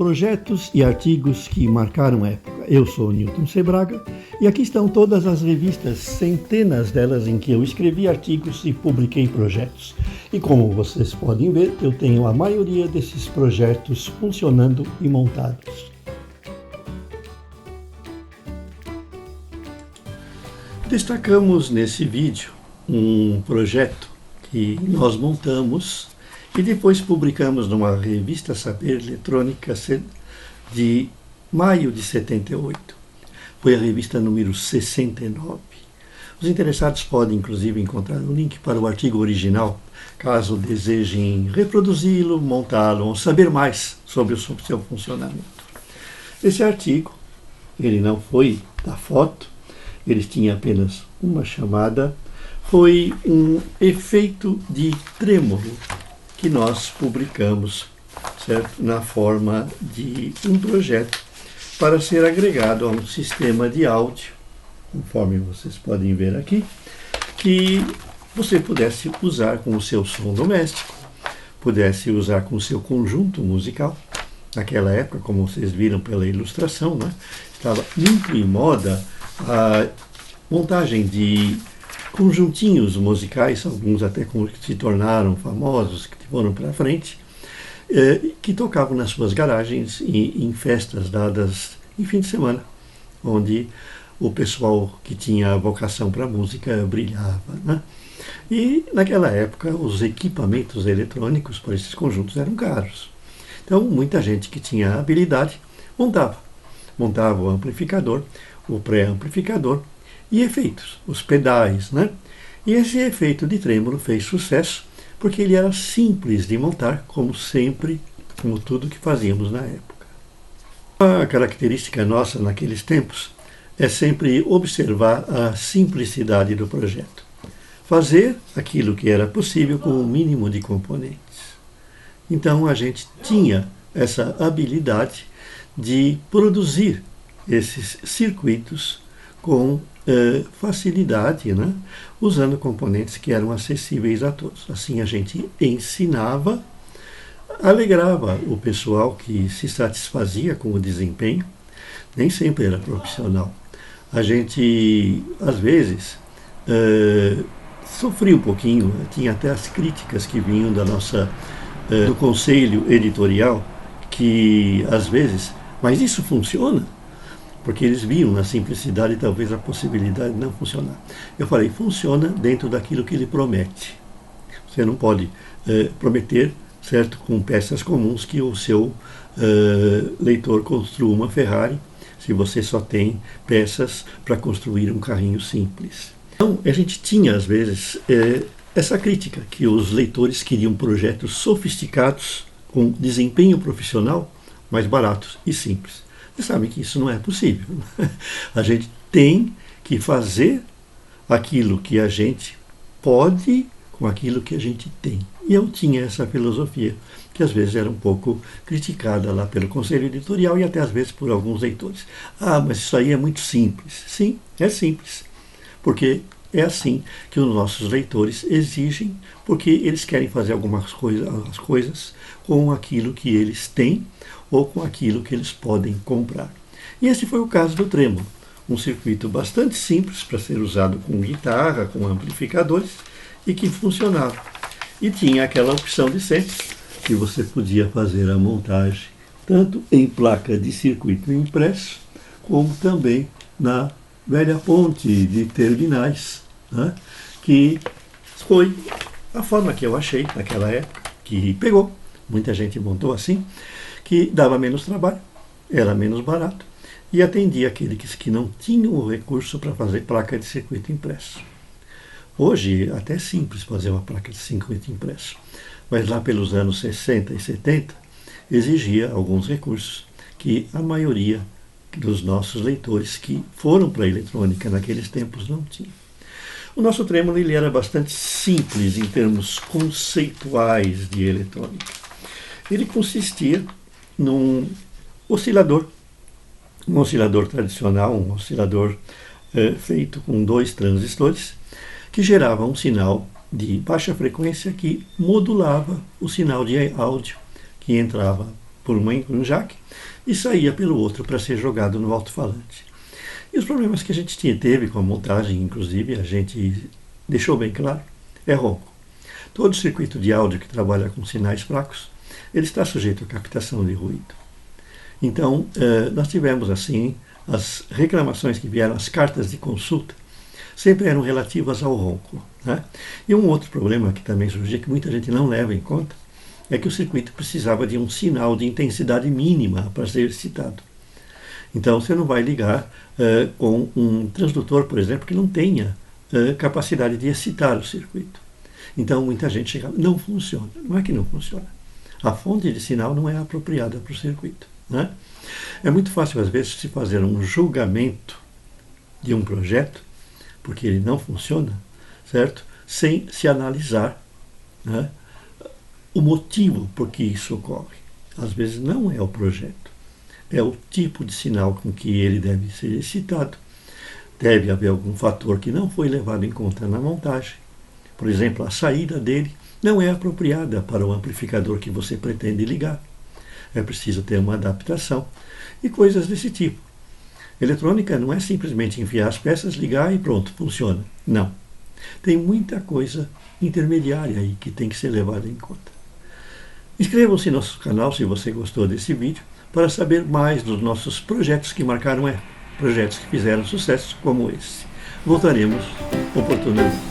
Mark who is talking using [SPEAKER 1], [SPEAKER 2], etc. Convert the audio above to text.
[SPEAKER 1] Projetos e artigos que marcaram a época. Eu sou Newton C. Braga e aqui estão todas as revistas, centenas delas em que eu escrevi artigos e publiquei projetos. E como vocês podem ver, eu tenho a maioria desses projetos funcionando e montados. Destacamos nesse vídeo um projeto que nós montamos e depois publicamos numa revista Saber Eletrônica de maio de 78. Foi a revista número 69. Os interessados podem, inclusive, encontrar o link para o artigo original, caso desejem reproduzi-lo, montá-lo ou saber mais sobre o seu funcionamento. Esse artigo, ele não foi da foto, ele tinha apenas uma chamada, foi um efeito de trêmulo que nós publicamos, certo? Na forma de um projeto para ser agregado a um sistema de áudio, conforme vocês podem ver aqui, que você pudesse usar com o seu som doméstico, pudesse usar com o seu conjunto musical. Naquela época, como vocês viram pela ilustração, né, estava muito em moda a montagem de conjuntinhos musicais, alguns até se tornaram famosos, que foram para frente, que tocavam nas suas garagens e em festas dadas em fim de semana, onde o pessoal que tinha vocação para música brilhava, né? E naquela época os equipamentos eletrônicos para esses conjuntos eram caros. Então muita gente que tinha habilidade montava o amplificador, o pré-amplificador e efeitos, os pedais, né? E esse efeito de trêmulo fez sucesso porque ele era simples de montar, como sempre, como tudo que fazíamos na época. A característica nossa naqueles tempos é sempre observar a simplicidade do projeto. Fazer aquilo que era possível com o mínimo de componentes. Então a gente tinha essa habilidade de produzir esses circuitos com facilidade, né? Usando componentes que eram acessíveis a todos. Assim a gente ensinava, alegrava o pessoal que se satisfazia com o desempenho, nem sempre era profissional. A gente, às vezes, sofria um pouquinho, tinha até as críticas que vinham do conselho editorial, que às vezes, mas isso funciona? Porque eles viam na simplicidade talvez a possibilidade de não funcionar. Eu falei, funciona dentro daquilo que ele promete. Você não pode prometer, certo, com peças comuns que o seu leitor construa uma Ferrari, se você só tem peças para construir um carrinho simples. Então, a gente tinha, às vezes, essa crítica, que os leitores queriam projetos sofisticados, com desempenho profissional, mas baratos e simples. Vocês sabem que isso não é possível. A gente tem que fazer aquilo que a gente pode com aquilo que a gente tem. E eu tinha essa filosofia, que às vezes era um pouco criticada lá pelo conselho editorial e até às vezes por alguns leitores. Ah, mas isso aí é muito simples. Sim, é simples. Porque é assim que os nossos leitores exigem, porque eles querem fazer algumas coisas com aquilo que eles têm ou com aquilo que eles podem comprar. E esse foi o caso do trêmulo, um circuito bastante simples para ser usado com guitarra, com amplificadores, e que funcionava. E tinha aquela opção de sempre, que você podia fazer a montagem, tanto em placa de circuito impresso, como também na velha ponte de terminais, né? Que foi a forma que eu achei naquela época, que pegou. Muita gente montou assim, que dava menos trabalho, era menos barato e atendia aqueles que não tinham o recurso para fazer placa de circuito impresso. Hoje até é simples fazer uma placa de circuito impresso, mas lá pelos anos 60 e 70 exigia alguns recursos que a maioria dos nossos leitores que foram para a eletrônica naqueles tempos não tinham. O nosso trêmulo ele era bastante simples em termos conceituais de eletrônica. Ele consistia num oscilador, um oscilador tradicional, um oscilador feito com 2 transistores, que gerava um sinal de baixa frequência que modulava o sinal de áudio que entrava por um jack e saía pelo outro para ser jogado no alto-falante. E os problemas que a gente teve com a montagem, inclusive, a gente deixou bem claro, é ronco. Todo circuito de áudio que trabalha com sinais fracos, ele está sujeito à captação de ruído. Então, nós tivemos assim, as reclamações que vieram, as cartas de consulta, sempre eram relativas ao ronco, né? E um outro problema que também surgia, que muita gente não leva em conta, é que o circuito precisava de um sinal de intensidade mínima para ser excitado. Então, você não vai ligar com um transdutor, por exemplo, que não tenha capacidade de excitar o circuito. Então, muita gente chega, não funciona. Não é que não funciona. A fonte de sinal não é apropriada para o circuito, né? É muito fácil, às vezes, se fazer um julgamento de um projeto, porque ele não funciona, certo? Sem se analisar, né, o motivo por que isso ocorre. Às vezes não é o projeto, é o tipo de sinal com que ele deve ser excitado. Deve haver algum fator que não foi levado em conta na montagem. Por exemplo, a saída dele não é apropriada para o amplificador que você pretende ligar. É preciso ter uma adaptação e coisas desse tipo. Eletrônica não é simplesmente enfiar as peças, ligar e pronto, funciona. Não. Tem muita coisa intermediária aí que tem que ser levada em conta. Inscrevam-se no nosso canal se você gostou desse vídeo para saber mais dos nossos projetos que marcaram projetos que fizeram sucesso como esse. Voltaremos oportunamente.